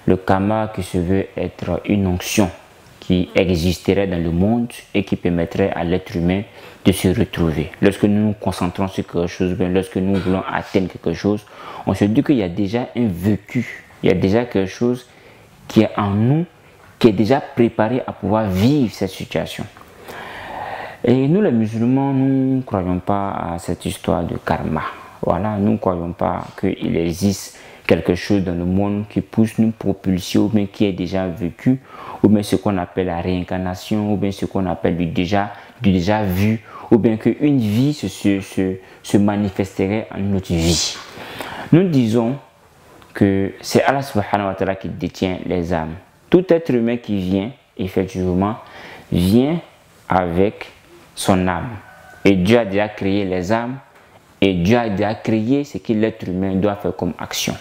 Le karma qui se veut être une onction qui existerait dans le monde et qui permettrait à l'être humain de se retrouver. Lorsque nous nous concentrons sur quelque chose, bien, lorsque nous voulons atteindre quelque chose, on se dit qu'il y a déjà un vécu, il y a déjà quelque chose qui est en nous, qui est déjà préparé à pouvoir vivre cette situation. Et nous les musulmans, nous ne croyons pas à cette histoire de karma. Voilà, nous ne croyons pas qu'il existe quelque chose dans le monde qui pousse nous propulser ou bien qui est déjà vécu, ou bien ce qu'on appelle la réincarnation, ou bien ce qu'on appelle du déjà vu, ou bien qu'une vie se manifesterait en une autre vie. Nous disons que c'est Allah subhanahu wa ta'ala qui détient les âmes. Tout être humain qui vient, effectivement, vient avec son âme. Et Dieu a déjà créé les âmes, et Dieu a déjà créé ce que l'être humain doit faire comme action.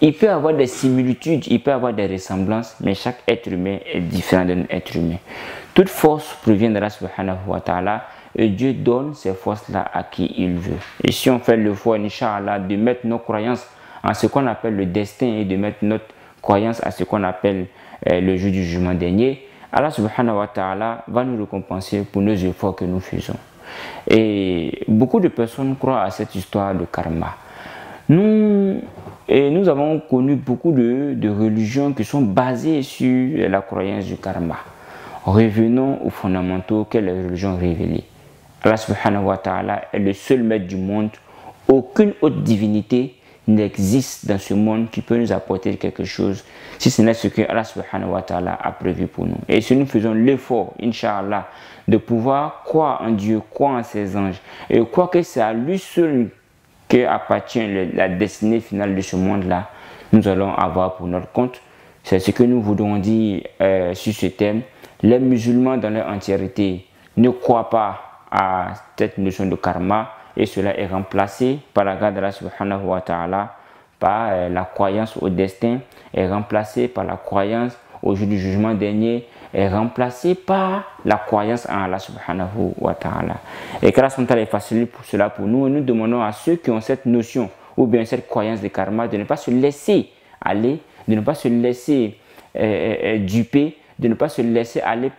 Il peut avoir des similitudes, il peut avoir des ressemblances, mais chaque être humain est différent d'un être humain. Toute force provient d'Allah subhanahu wa ta'ala, et Dieu donne ces forces-là à qui il veut. Et si on fait le foi, Inch'Allah, de mettre nos croyances en ce qu'on appelle le destin et de mettre notre croyance à ce qu'on appelle le jour du jugement dernier, Allah subhanahu wa ta'ala va nous récompenser pour nos efforts que nous faisons. Et beaucoup de personnes croient à cette histoire de karma. Nous avons connu beaucoup de religions qui sont basées sur la croyance du karma. Revenons aux fondamentaux que les religions révélées. Allah subhanahu wa ta'ala est le seul maître du monde. Aucune autre divinité n'existe dans ce monde qui peut nous apporter quelque chose, si ce n'est ce que Allah subhanahu wa ta'ala a prévu pour nous. Et si nous faisons l'effort, Inch'Allah, de pouvoir croire en Dieu, croire en ses anges, et croire que c'est à lui seul qu'appartient la destinée finale de ce monde-là, nous allons avoir pour notre compte. C'est ce que nous voudrons dire sur ce thème. Les musulmans dans leur entièreté ne croient pas à cette notion de karma, et cela est remplacé par la grâce d'Allah subhanahu wa ta'ala, par la croyance au destin, est remplacé par la croyance au jour du jugement dernier, est remplacé par la croyance en Allah subhanahu wa ta'ala. Et qu'Allah subhanahu wa ta'ala facilite pour cela pour nous, et nous demandons à ceux qui ont cette notion ou bien cette croyance de karma de ne pas se laisser aller, de ne pas se laisser duper, de ne pas se laisser aller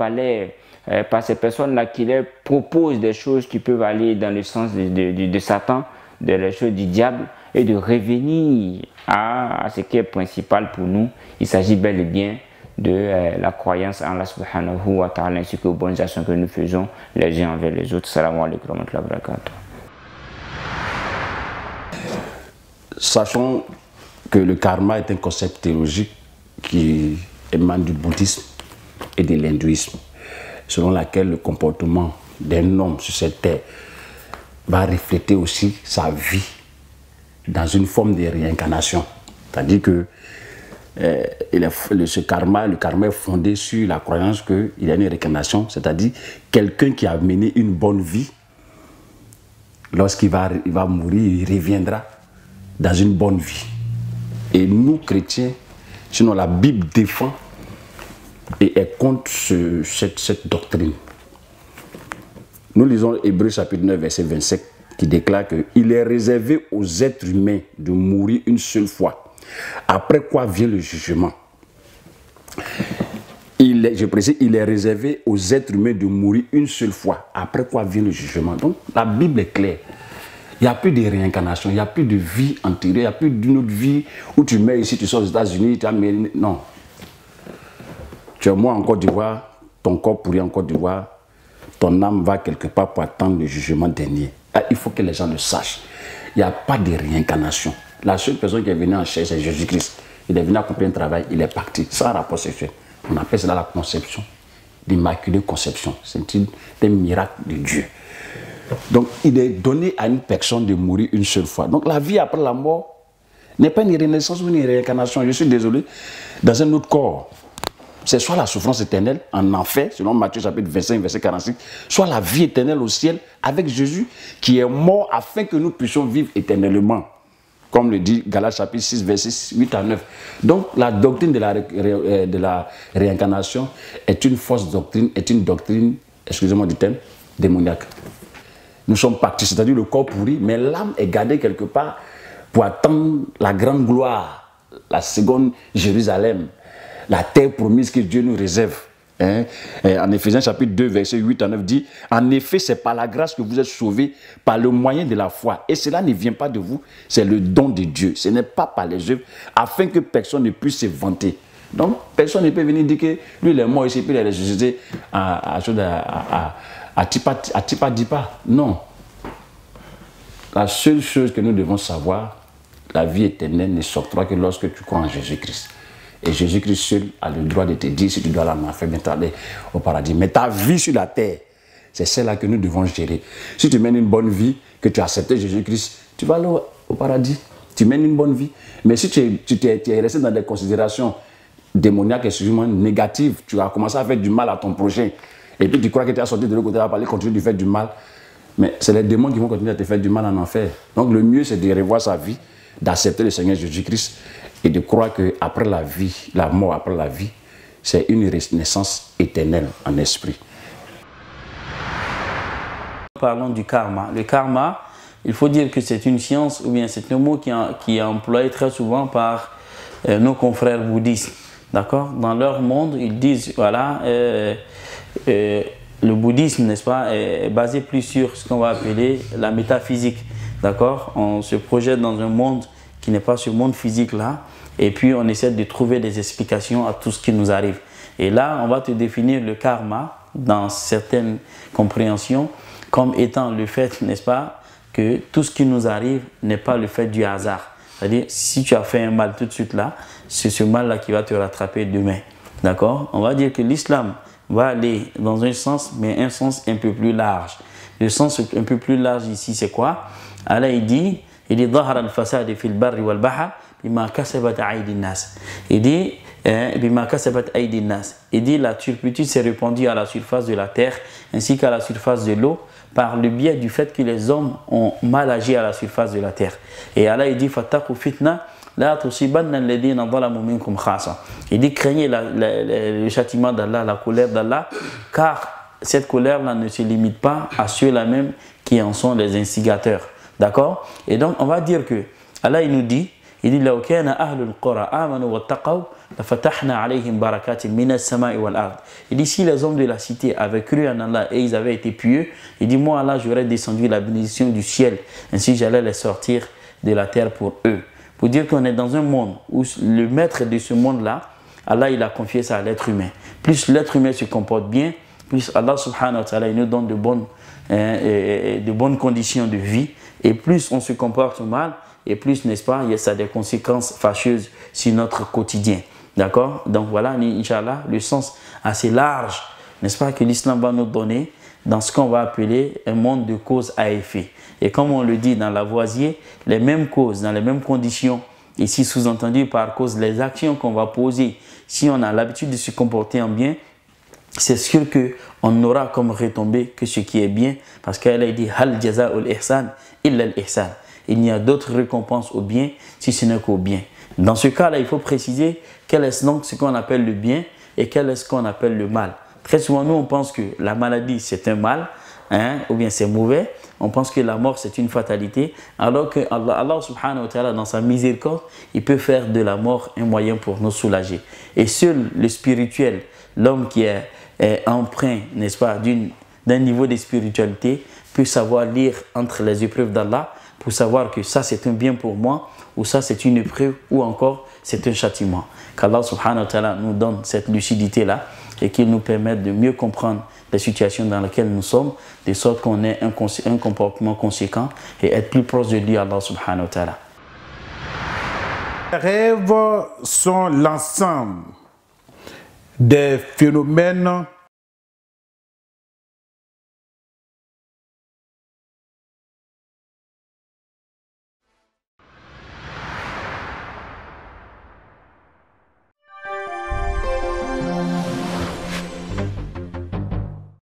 par ces personnes-là qui leur proposent des choses qui peuvent aller dans le sens de Satan, des choses du diable, et de revenir à ce qui est principal pour nous. Il s'agit bel et bien de la croyance en Allah subhanahu wa ta'ala ainsi qu'aux bonnes actions que nous faisons les uns envers les autres. Salam alaikum wa rahmatullahi wa barakatuh. Sachons que le karma est un concept théologique qui émane du bouddhisme et de l'hindouisme, selon laquelle le comportement d'un homme sur cette terre va refléter aussi sa vie dans une forme de réincarnation. C'est-à-dire que le karma est fondé sur la croyance qu'il y a une réincarnation, c'est-à-dire quelqu'un qui a mené une bonne vie, lorsqu'il va mourir, il reviendra dans une bonne vie. Et nous, chrétiens, sinon la Bible défend et est contre cette doctrine. Nous lisons Hébreux chapitre 9, verset 27, qui déclare qu'il est réservé aux êtres humains de mourir une seule fois, après quoi vient le jugement. Je précise, il est réservé aux êtres humains de mourir une seule fois, après quoi vient le jugement. Donc la Bible est claire. Il n'y a plus de réincarnation, il n'y a plus de vie antérieure, il n'y a plus d'une autre vie où tu mets ici, tu sors aux États-Unis, tu as mis... Non. Tu es mort en Côte d'Ivoire, ton corps pourri en Côte d'Ivoire, ton âme va quelque part pour attendre le jugement dernier. Il faut que les gens le sachent. Il n'y a pas de réincarnation. La seule personne qui est venue en chair, c'est Jésus-Christ. Il est venu accomplir un travail, il est parti, sans rapport sexuel. On appelle cela la conception, l'immaculée conception. C'est un miracle de Dieu. Donc, il est donné à une personne de mourir une seule fois. Donc, la vie après la mort n'est pas une renaissance ou une réincarnation. Je suis désolé, dans un autre corps. C'est soit la souffrance éternelle en enfer, selon Matthieu chapitre 25, verset 46, soit la vie éternelle au ciel avec Jésus qui est mort afin que nous puissions vivre éternellement. Comme le dit Galates chapitre 6, verset 8 à 9. Donc, la doctrine de la réincarnation est une fausse doctrine, est une doctrine, excusez-moi du terme, démoniaque. Nous sommes partis, c'est-à-dire le corps pourri, mais l'âme est gardée quelque part pour attendre la grande gloire, la seconde Jérusalem, la terre promise que Dieu nous réserve. Hein? En Éphésiens chapitre 2, verset 8 à 9 dit, en effet, c'est par la grâce que vous êtes sauvés, par le moyen de la foi. Et cela ne vient pas de vous, c'est le don de Dieu. Ce n'est pas par les œuvres, afin que personne ne puisse se vanter. Donc, personne ne peut venir dire que lui, il est mort ici, puis il est ressuscité à Tipa Dipa. Non. La seule chose que nous devons savoir, la vie éternelle ne sortira que lorsque tu crois en Jésus-Christ. Et Jésus-Christ seul a le droit de te dire si tu dois aller en enfer, bien aller au paradis. Mais ta vie sur la terre, c'est celle-là que nous devons gérer. Si tu mènes une bonne vie, que tu as accepté Jésus-Christ, tu vas aller au paradis. Tu mènes une bonne vie. Mais si tu es resté dans des considérations démoniaques et sûrement négatives, tu as commencé à faire du mal à ton prochain, et puis tu crois que tu as sorti de l'autre côté, tu vas parler, continuer de faire du mal. Mais c'est les démons qui vont continuer à te faire du mal en enfer. Donc le mieux, c'est de revoir sa vie, d'accepter le Seigneur Jésus-Christ, et de croire qu'après la vie, la mort après la vie, c'est une naissance éternelle en esprit. Parlons du karma. Le karma, il faut dire que c'est une science, ou bien c'est un mot qui est employé très souvent par nos confrères bouddhistes. D'accord? Dans leur monde, ils disent, voilà, le bouddhisme, n'est-ce pas, est basé plus sur ce qu'on va appeler la métaphysique. D'accord? On se projette dans un monde qui n'est pas ce monde physique-là, et puis on essaie de trouver des explications à tout ce qui nous arrive. Et là, on va te définir le karma, dans certaines compréhensions, comme étant le fait, n'est-ce pas, que tout ce qui nous arrive n'est pas le fait du hasard. C'est-à-dire, si tu as fait un mal tout de suite là, c'est ce mal-là qui va te rattraper demain. D'accord? On va dire que l'islam va aller dans un sens, mais un sens un peu plus large. Le sens un peu plus large ici, c'est quoi? Allah, il dit, ظهر الفساد في البر والبحر بما كسبت أيدي الناس. Il dit بما كسبت أيدي الناس. Il dit la turpitude s'est répandue à la surface de la terre ainsi qu'à la surface de l'eau par le biais du fait que les hommes ont mal agi à la surface de la terre. Et Allah, il dit فاتقوا فتنة لا تصيبن الذين ظلموا منكم خاصة. Il dit craignez le châtiment d'Allah, la colère d'Allah, car cette colère-là ne se limite pas à ceux-là même qui en sont les instigateurs. D'accord? Et donc, on va dire que Allah, il nous dit, il dit, لو كان أهل القرى آمنوا واتقوا لفتحنا عليهم بركات من السماء والأرض. Il dit, si les hommes de la cité avaient cru en Allah et ils avaient été pieux, il dit, moi, Allah, j'aurais descendu la bénédiction du ciel, ainsi j'allais les sortir de la terre pour eux. Pour dire qu'on est dans un monde où le maître de ce monde-là, Allah, il a confié ça à l'être humain. Plus l'être humain se comporte bien, plus Allah subhanahu wa ta'ala, il nous donne de bonnes conditions de vie. Et plus on se comporte mal, et plus, n'est-ce pas, ça a des conséquences fâcheuses sur notre quotidien. D'accord? Donc voilà, Inch'Allah, le sens assez large, n'est-ce pas, que l'islam va nous donner dans ce qu'on va appeler un monde de cause à effet. Et comme on le dit dans Lavoisier, les mêmes causes, dans les mêmes conditions, ici sous-entendu par cause les actions qu'on va poser, si on a l'habitude de se comporter en bien, c'est sûr qu'on n'aura comme retombée que ce qui est bien, parce qu'elle a dit Hal jaza'ul ihsan illa al ihsan. Il n'y a d'autres récompenses au bien si ce n'est qu'au bien. Dans ce cas-là, il faut préciser quel est donc ce qu'on appelle le bien et quel est ce qu'on appelle le mal. Très souvent, nous, on pense que la maladie, c'est un mal, hein, ou bien c'est mauvais. On pense que la mort, c'est une fatalité, alors que Allah subhanahu wa ta'ala, dans sa miséricorde, il peut faire de la mort un moyen pour nous soulager. Et seul le spirituel, l'homme qui est empreint, n'est-ce pas, d'un niveau de spiritualité, peut savoir lire entre les épreuves d'Allah pour savoir que ça c'est un bien pour moi, ou ça c'est une épreuve, ou encore c'est un châtiment. Qu'Allah subhanahu wa ta'ala nous donne cette lucidité-là et qu'il nous permette de mieux comprendre les situations dans lesquelles nous sommes, de sorte qu'on ait un comportement conséquent et être plus proche de lui, Allah subhanahu wa ta'ala. Les rêves sont l'ensemble des phénomènes